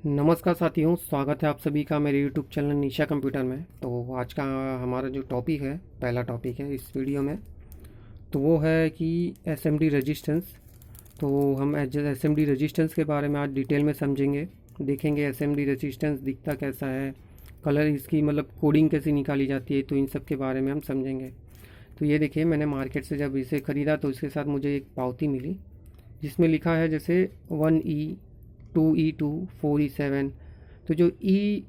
नमस्कार साथियों, स्वागत है आप सभी का मेरे YouTube चैनल निशा कंप्यूटर में। तो आज का हमारा जो टॉपिक है, पहला टॉपिक है इस वीडियो में, तो वो है कि SMD रेजिस्टेंस। तो हम SMD रेजिस्टेंस के बारे में आज डिटेल में समझेंगे, देखेंगे SMD रेजिस्टेंस दिखता कैसा है, कलर इसकी मतलब कोडिंग कैसे निकाली जाती है, तो इन सब के बारे में हम समझेंगे। तो ये देखिए, मैंने मार्केट से जब इसे ख़रीदा तो इसके साथ मुझे एक पावती मिली जिसमें लिखा है जैसे 1E 2E2 4E7। तो जो ई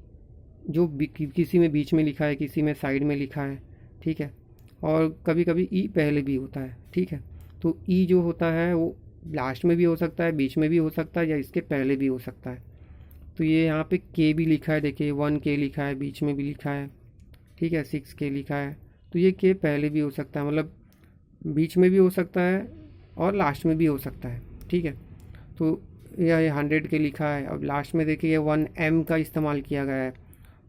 जो किसी में बीच में लिखा है, किसी में साइड में लिखा है, ठीक है। और कभी कभी ई पहले भी होता है, ठीक है। तो ई जो होता है वो लास्ट में भी हो सकता है, बीच में भी हो सकता है, या इसके पहले भी हो सकता है। तो ये यहाँ पे के भी लिखा है, देखिए 1K लिखा है, बीच में भी लिखा है, ठीक है, 6K लिखा है। तो ये के पहले भी हो सकता है, मतलब बीच में भी हो सकता है और लास्ट में भी हो सकता है, ठीक है। तो ये 100 के लिखा है। अब लास्ट में देखिए 1M का इस्तेमाल किया गया है।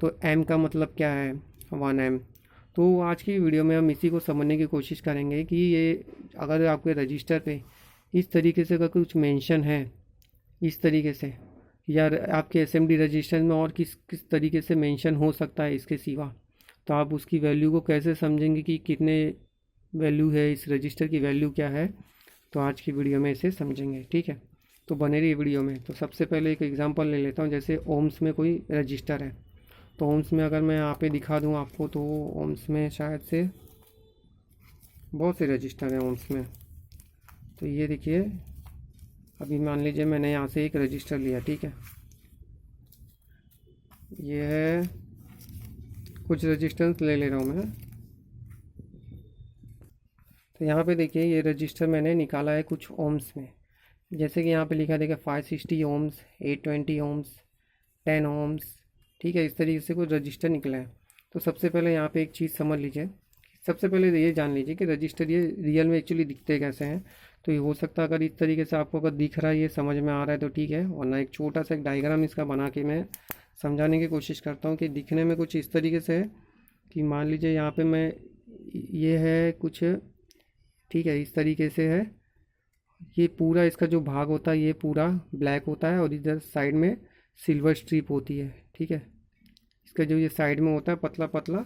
तो M का मतलब क्या है, 1M। तो आज की वीडियो में हम इसी को समझने की कोशिश करेंगे कि ये अगर आपके रजिस्टर पे इस तरीके से अगर कुछ मेंशन है, इस तरीके से, या आपके SMD रजिस्टर में और किस किस तरीके से मेंशन हो सकता है इसके सिवा, तो आप उसकी वैल्यू को कैसे समझेंगे कि कितने वैल्यू है, इस रजिस्टर की वैल्यू क्या है। तो आज की वीडियो में इसे समझेंगे, ठीक है। तो बने रहिए वीडियो में। तो सबसे पहले एक एग्जांपल ले लेता हूँ, जैसे ओम्स में कोई रजिस्टर है। तो ओम्स में अगर मैं यहाँ पे दिखा दूँ आपको, तो ओम्स में शायद से बहुत से रजिस्टर हैं ओम्स में। तो ये देखिए, अभी मान लीजिए मैंने यहाँ से एक रजिस्टर लिया, ठीक है। ये है, कुछ रजिस्टेंस ले ले रहा हूँ मैं। तो यहाँ पे देखिए, ये रजिस्टर मैंने निकाला है कुछ ओम्स में। जैसे कि यहाँ पे लिखा देखिए 560 ओम्स, 820 ओम्स, 10 ओम्स, ठीक है। इस तरीके से कुछ रजिस्टर निकला है। तो सबसे पहले यहाँ पे एक चीज़ समझ लीजिए, सबसे पहले ये जान लीजिए कि रजिस्टर ये रियल में एक्चुअली दिखते कैसे हैं। तो ये हो सकता है अगर इस तरीके से आपको अगर दिख रहा है, ये समझ में आ रहा है तो ठीक है, वरना एक छोटा सा एक डायग्राम इसका बना के मैं समझाने की कोशिश करता हूँ कि दिखने में कुछ इस तरीके से है कि मान लीजिए यहाँ पे मैं, ये है कुछ, ठीक है, इस तरीके से है। ये पूरा इसका जो भाग होता है ये पूरा ब्लैक होता है और इधर साइड में सिल्वर स्ट्रिप होती है, ठीक है। इसका जो ये साइड में होता है पतला पतला,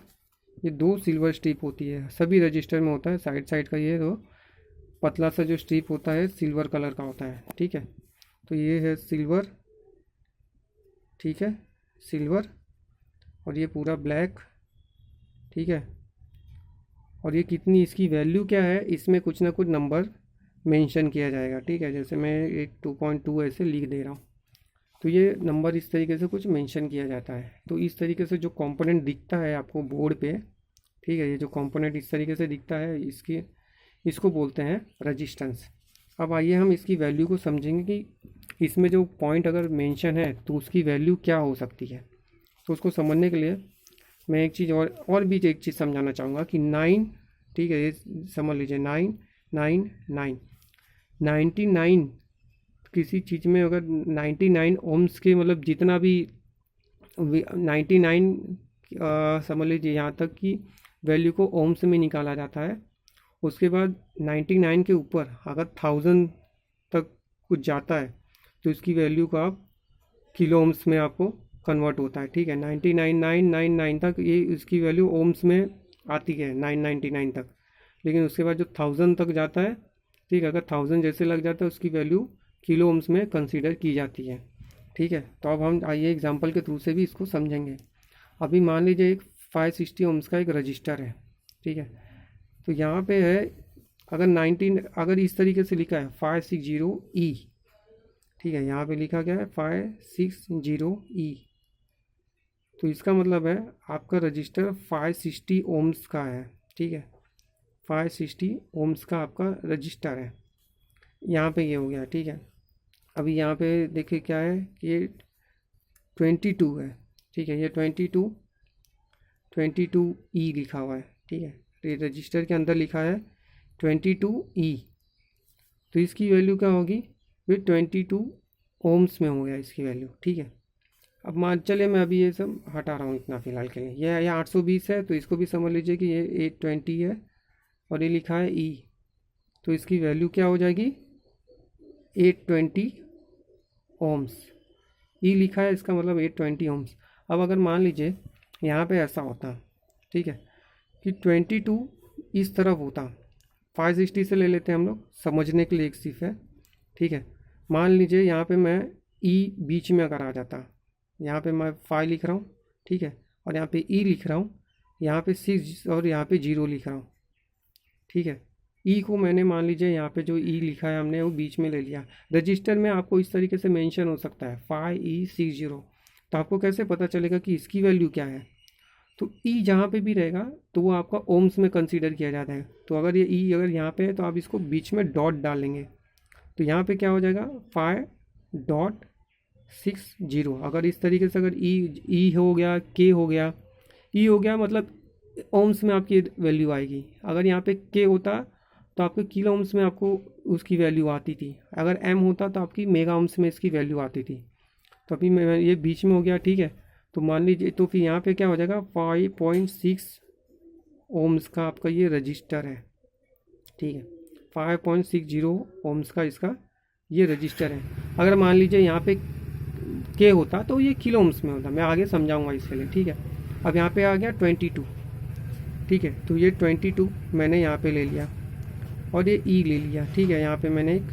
ये दो सिल्वर स्ट्रिप होती है, सभी रजिस्टर में होता है। साइड साइड का ये दो पतला सा जो स्ट्रिप होता है सिल्वर कलर का होता है, ठीक है। तो ये है सिल्वर, ठीक है, सिल्वर। और ये पूरा ब्लैक, ठीक है। और ये कितनी, इसकी वैल्यू क्या है, इसमें कुछ ना कुछ नंबर मेंशन किया जाएगा, ठीक है। जैसे मैं एक 2.2 ऐसे लिख दे रहा हूँ, तो ये नंबर इस तरीके से कुछ मेंशन किया जाता है। तो इस तरीके से जो कंपोनेंट दिखता है आपको बोर्ड पे, ठीक है, ये जो कंपोनेंट इस तरीके से दिखता है, इसको बोलते हैं रजिस्टेंस। अब आइए हम इसकी वैल्यू को समझेंगे कि इसमें जो पॉइंट अगर मेंशन है तो उसकी वैल्यू क्या हो सकती है। तो उसको समझने के लिए मैं एक चीज़ और भी एक चीज़ समझाना चाहूँगा कि 9, ठीक है, ये समझ लीजिए 999 99, किसी चीज़ में अगर 99 ओम्स के मतलब जितना भी 99, समझ लीजिए यहाँ तक कि वैल्यू को ओम्स में निकाला जाता है। उसके बाद 99 के ऊपर अगर 1000 तक कुछ जाता है तो इसकी वैल्यू को आप किलो ओम्स में आपको कन्वर्ट होता है, ठीक है। 99,999 तक ये इसकी वैल्यू ओम्स में आती है, 999 तक। लेकिन उसके बाद जो 1000 तक जाता है, ठीक है, अगर 1000 जैसे लग जाता है उसकी वैल्यू किलो ओम्स में कंसीडर की जाती है, ठीक है। तो अब हम आइए एग्जांपल के थ्रू से भी इसको समझेंगे। अभी मान लीजिए एक 560 ओम्स का एक रजिस्टर है, ठीक है। तो यहाँ पे है, अगर 19, अगर इस तरीके से लिखा है 560E, ठीक है, यहाँ पे लिखा गया है 560E, तो इसका मतलब है आपका रजिस्टर 560 ओम्स का है, ठीक है। 560 ओम्स का आपका रजिस्टर है, यहाँ पे ये हो गया, ठीक है। अभी यहाँ पे देखिए क्या है कि ये 22 है, ठीक है, ये 22E लिखा हुआ है, ठीक है। तो ये रजिस्टर के अंदर लिखा है 22E। तो इसकी वैल्यू क्या होगी, ये 22 ओम्स में हो गया इसकी वैल्यू, ठीक है। अब मान चले मैं अभी ये सब हटा रहा हूँ इतना फ़िलहाल के लिए। ये 820 है तो इसको भी समझ लीजिए कि ये 820 है और ये लिखा है ई, तो इसकी वैल्यू क्या हो जाएगी 820 ओम्स, ई लिखा है इसका मतलब 820 ओम्स। अब अगर मान लीजिए यहाँ पे ऐसा होता, ठीक है, कि 22 इस तरफ होता, 560 से ले लेते हैं हम लोग, समझने के लिए एक सिर्फ है, ठीक है। मान लीजिए यहाँ पे मैं ई बीच में अगर आ जाता, यहाँ पे मैं 5 लिख रहा हूँ, ठीक है, और यहाँ पे ई लिख रहा हूँ, यहाँ पे 6 और यहाँ पे 0 लिख रहा हूँ, ठीक है। ई को मैंने मान लीजिए यहाँ पे जो ई लिखा है हमने वो बीच में ले लिया। रजिस्टर में आपको इस तरीके से मेंशन हो सकता है 5E60, तो आपको कैसे पता चलेगा कि इसकी वैल्यू क्या है? तो ई जहाँ पे भी रहेगा तो वो आपका ओम्स में कंसीडर किया जाता है। तो अगर ये ई अगर यहाँ पे है तो आप इसको बीच में डॉट डालेंगे, तो यहाँ पे क्या हो जाएगा 5.60। अगर इस तरीके से अगर ई हो गया, के हो गया, ई हो गया मतलब ओम्स में आपकी वैल्यू आएगी। अगर यहाँ पे के होता तो आपके किलो ओम्स में आपको उसकी वैल्यू आती थी, अगर एम होता तो आपकी मेगा ओम्स में इसकी वैल्यू आती थी। तो अभी मैं ये बीच में हो गया, ठीक है। तो मान लीजिए तो फिर यहाँ पे क्या हो जाएगा 5.6 ओम्स का आपका ये रजिस्टर है, ठीक है। 5.60 ओम्स का इसका ये रजिस्टर है। अगर मान लीजिए यहाँ पे के होता तो ये किलो ओम्स में होता, मैं आगे समझाऊंगा इसके लिए, ठीक है। अब यहाँ पे आ गया 22, ठीक है। तो ये 22 मैंने यहाँ पे ले लिया और ये ई ले लिया, ठीक है। यहाँ पे मैंने एक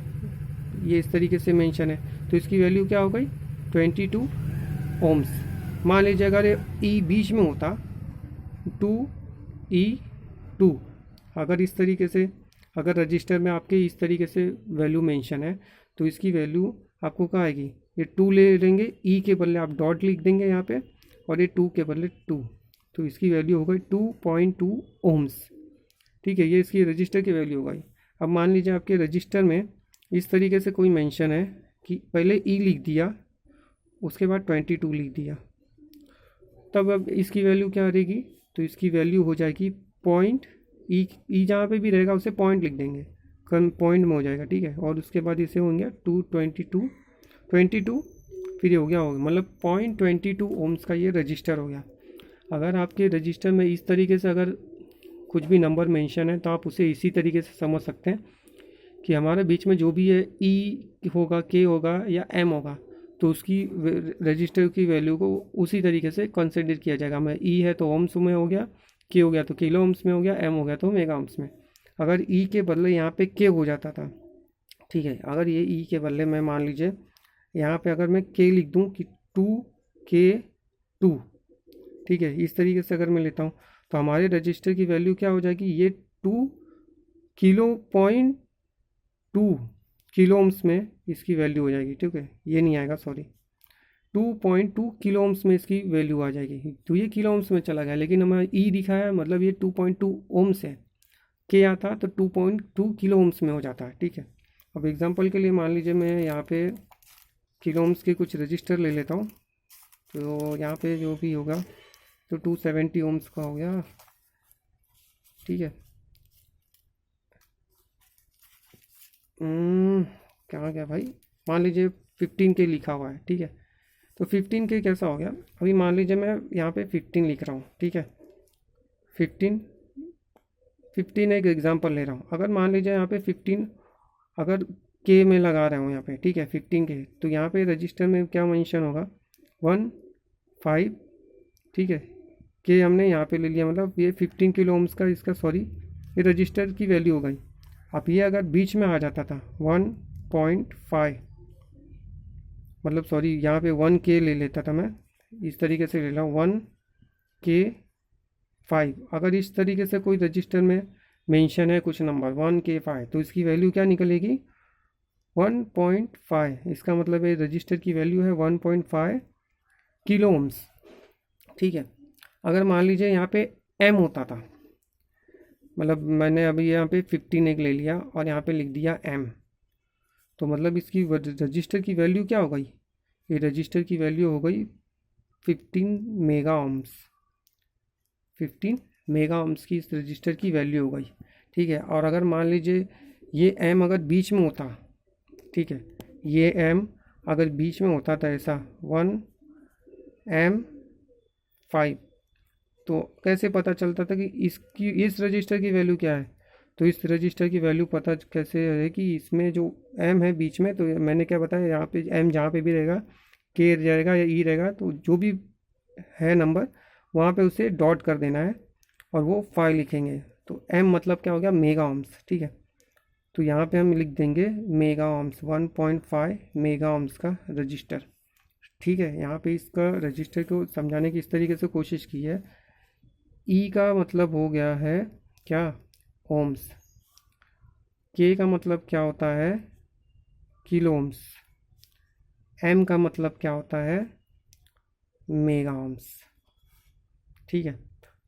ये इस तरीके से मेंशन है, तो इसकी वैल्यू क्या हो गई 22 ओम्स। मान लीजिए अगर ई बीच में होता 2E2, अगर इस तरीके से अगर रजिस्टर में आपके इस तरीके से वैल्यू मेंशन है तो इसकी वैल्यू आपको क्या आएगी, ये 2 ले लेंगे, ई के बदले आप डॉट लिख देंगे यहाँ पे और ये 2 के बदले 2, तो इसकी वैल्यू हो गई 2.2 ओम्स, ठीक है। ये इसकी रजिस्टर की वैल्यू हो गई। अब मान लीजिए आपके रजिस्टर में इस तरीके से कोई मेंशन है कि पहले ई लिख दिया उसके बाद 22 लिख दिया, तब अब इसकी वैल्यू क्या रहेगी, तो इसकी वैल्यू हो जाएगी पॉइंट, ई जहाँ पे भी रहेगा उसे पॉइंट लिख देंगे, कन पॉइंट में हो जाएगा, ठीक है। और उसके बाद इसे होंगे 22 फिर ये हो गया मतलब 0.22 ओम्स का ये रजिस्टर हो गया। अगर आपके रजिस्टर में इस तरीके से अगर कुछ भी नंबर मेंशन है तो आप उसे इसी तरीके से समझ सकते हैं कि हमारे बीच में जो भी है ई होगा, के होगा या एम होगा, तो उसकी रजिस्टर की वैल्यू को उसी तरीके से कंसिडर किया जाएगा। मैं ई है तो ओम्स में हो गया, के हो गया तो किलो ओम्स में हो गया, एम हो गया तो मेगा ओम्स में। अगर ई के बदले यहाँ पे के हो जाता था, ठीक है, अगर ये ई के बदले मैं मान लीजिए यहाँ पे अगर मैं के लिख दूँ कि 2K2, ठीक है, इस तरीके से अगर मैं लेता हूँ तो हमारे रजिस्टर की वैल्यू क्या हो जाएगी, ये 2 किलो ओम्स में इसकी वैल्यू हो जाएगी, ठीक है। ये नहीं आएगा, सॉरी, 2.2 किलो ओम्स में इसकी वैल्यू आ जाएगी। तो ये किलो ओम्स में चला गया, लेकिन हमारा ई दिखा है मतलब ये 2.2 ओम्स है, के आता तो 2.2 किलो ओम्स में हो जाता है, ठीक है। अब एग्जांपल के लिए मान लीजिए मैं यहाँ पे किलो ओम्स के कुछ रजिस्टर ले लेता हूँ, तो यहाँ पे जो भी होगा तो 270 ओम्स का हो गया, ठीक है। क्या गया भाई, मान लीजिए 15K लिखा हुआ है, ठीक है। तो 15K कैसा हो गया, अभी मान लीजिए मैं यहाँ पे 15 लिख रहा हूँ, ठीक है। 15 एक एग्जांपल ले रहा हूँ। अगर मान लीजिए यहाँ पे 15 अगर के में लगा रहा हूँ यहाँ पे, ठीक है, 15K, तो यहाँ पे रजिस्टर में क्या मेंशन होगा 15, ठीक है। के हमने यहाँ पे ले लिया, मतलब ये 15 किलो ओम्स का इसका, सॉरी, ये रजिस्टर की वैल्यू हो गई। अब ये अगर बीच में आ जाता था 1.5, मतलब सॉरी यहाँ पे 1K ले लेता था मैं, इस तरीके से ले रहा हूँ 1K5। अगर इस तरीके से कोई रजिस्टर में मेंशन है कुछ नंबर 1K5, तो इसकी वैल्यू क्या निकलेगी 1.5। इसका मतलब ये रजिस्टर की वैल्यू है 1.5 किलो ओम्स, ठीक है। अगर मान लीजिए यहाँ पे एम होता था, मतलब मैंने अभी यहाँ पे 15 एक ले लिया और यहाँ पे लिख दिया एम, तो मतलब इसकी रजिस्टर की वैल्यू क्या हो गई, ये रजिस्टर की वैल्यू हो गई 15 मेगा ओम्स, 15 मेगा ओम्स की इस रजिस्टर की वैल्यू हो गई, ठीक है। और अगर मान लीजिए ये एम अगर बीच में होता, ठीक है, ये एम अगर बीच में होता था ऐसा 1M5, तो कैसे पता चलता था कि इसकी इस रजिस्टर की वैल्यू क्या है, तो इस रजिस्टर की वैल्यू पता कैसे है कि इसमें जो एम है बीच में, तो मैंने क्या बताया यहाँ पे एम जहाँ पे भी रहेगा के रहेगा या ई रहेगा, तो जो भी है नंबर वहाँ पे उसे डॉट कर देना है और वो 5 लिखेंगे। तो एम मतलब क्या हो गया, मेगा ओम्स, ठीक है। तो यहाँ पे हम लिख देंगे मेगा ओम्स, 1.5 मेगा ओम्स का रजिस्टर, ठीक है। यहाँ पे इसका रजिस्टर को समझाने की इस तरीके से कोशिश की है। ई का मतलब हो गया है क्या, ओम्स। के का मतलब क्या होता है, किलो ओम्स। एम का मतलब क्या होता है, मेगा ओम्स, ठीक है।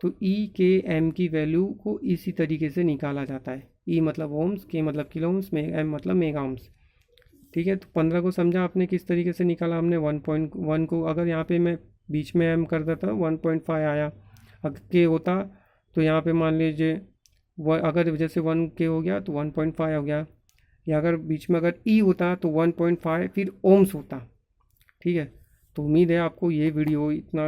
तो ई के एम की वैल्यू को इसी तरीके से निकाला जाता है। ई मतलब ओम्स, के मतलब किलो ओम्स, एम मतलब मेगा ओम्स, ठीक है। तो 15 को समझा आपने किस तरीके से निकाला हमने। 1.1 को अगर यहाँ पे मैं बीच में एम कर देता 1.5 आया, अगर के होता तो यहाँ पे मान लीजिए अगर जैसे 1 के हो गया तो 1.5 हो गया, या अगर बीच में अगर ई होता तो 1.5 फिर ओम्स होता, ठीक है। तो उम्मीद है आपको ये वीडियो इतना,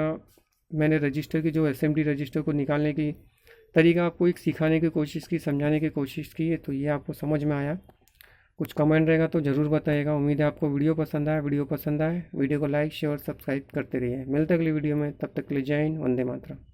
मैंने रजिस्टर की जो एसएमडी रजिस्टर को निकालने की तरीका आपको एक सिखाने की कोशिश की, समझाने की कोशिश की है, तो ये आपको समझ में आया। कुछ कमेंट रहेगा तो ज़रूर बताइएगा। उम्मीद है आपको वीडियो पसंद आया। वीडियो पसंद आए वीडियो को लाइक शेयर सब्सक्राइब करते रहिए। मिलते अगली वीडियो में, तब तक के लिए जय हिंद, वंदे मातरम।